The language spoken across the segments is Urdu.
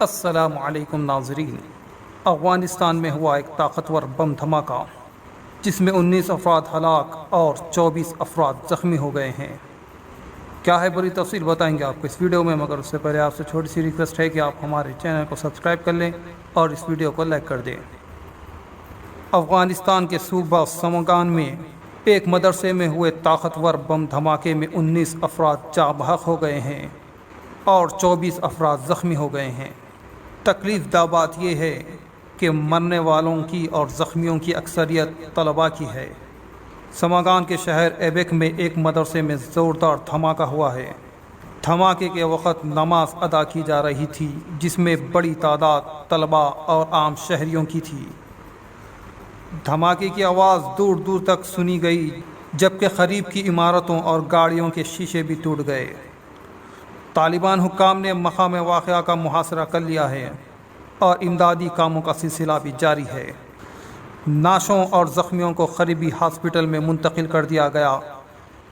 السلام علیکم ناظرین۔ افغانستان میں ہوا ایک طاقتور بم دھماکہ جس میں 19 افراد ہلاک اور 24 افراد زخمی ہو گئے ہیں۔ کیا ہے بری تفصیل بتائیں گے آپ کو اس ویڈیو میں، مگر اس سے پہلے آپ سے چھوٹی سی ریکویسٹ ہے کہ آپ ہمارے چینل کو سبسکرائب کر لیں اور اس ویڈیو کو لائک کر دیں۔ افغانستان کے صوبہ سمگان میں ایک مدرسے میں ہوئے طاقتور بم دھماکے میں 19 افراد جاں بحق ہو گئے ہیں اور 24 افراد زخمی ہو گئے ہیں۔ تکلیف دہ بات یہ ہے کہ مرنے والوں کی اور زخمیوں کی اکثریت طلباء کی ہے۔ سمگان کے شہر ایبک میں ایک مدرسے میں زوردار دھماکہ ہوا ہے۔ دھماکے کے وقت نماز ادا کی جا رہی تھی جس میں بڑی تعداد طلباء اور عام شہریوں کی تھی۔ دھماکے کی آواز دور دور تک سنی گئی جبکہ قریب کی عمارتوں اور گاڑیوں کے شیشے بھی ٹوٹ گئے۔ طالبان حکام نے مقام واقعہ کا محاصرہ کر لیا ہے اور امدادی کاموں کا سلسلہ بھی جاری ہے۔ نعشوں اور زخمیوں کو قریبی ہاسپٹل میں منتقل کر دیا گیا،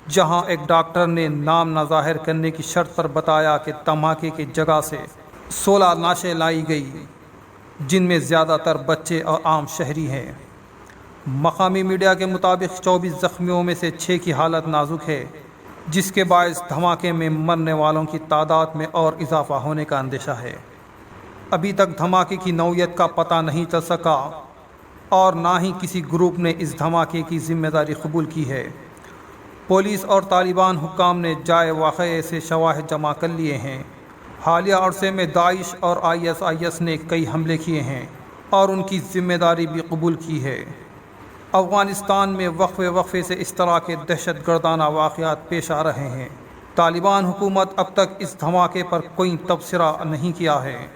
جہاں ایک ڈاکٹر نے نام نہ ظاہر کرنے کی شرط پر بتایا کہ دھماکے کی جگہ سے 16 لاشیں لائی گئی، جن میں زیادہ تر بچے اور عام شہری ہیں۔ مقامی میڈیا کے مطابق 24 زخمیوں میں سے 6 کی حالت نازک ہے، جس کے باعث دھماکے میں مرنے والوں کی تعداد میں اور اضافہ ہونے کا اندیشہ ہے۔ ابھی تک دھماکے کی نوعیت کا پتہ نہیں چل سکا اور نہ ہی کسی گروپ نے اس دھماکے کی ذمہ داری قبول کی ہے۔ پولیس اور طالبان حکام نے جائے واقعے سے شواہد جمع کر لیے ہیں۔ حالیہ عرصے میں داعش اور ISIS نے کئی حملے کیے ہیں اور ان کی ذمہ داری بھی قبول کی ہے۔ افغانستان میں وقفے سے اس طرح کے دہشت گردانہ واقعات پیش آ رہے ہیں۔ طالبان حکومت اب تک اس دھماکے پر کوئی تبصرہ نہیں کیا ہے۔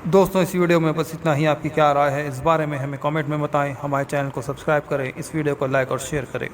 دوستوں، اس ویڈیو میں بس اتنا ہی۔ آپ کی کیا رائے ہے اس بارے میں ہمیں کامنٹ میں بتائیں۔ ہمارے چینل کو سبسکرائب کریں، اس ویڈیو کو لائک اور شیئر کریں۔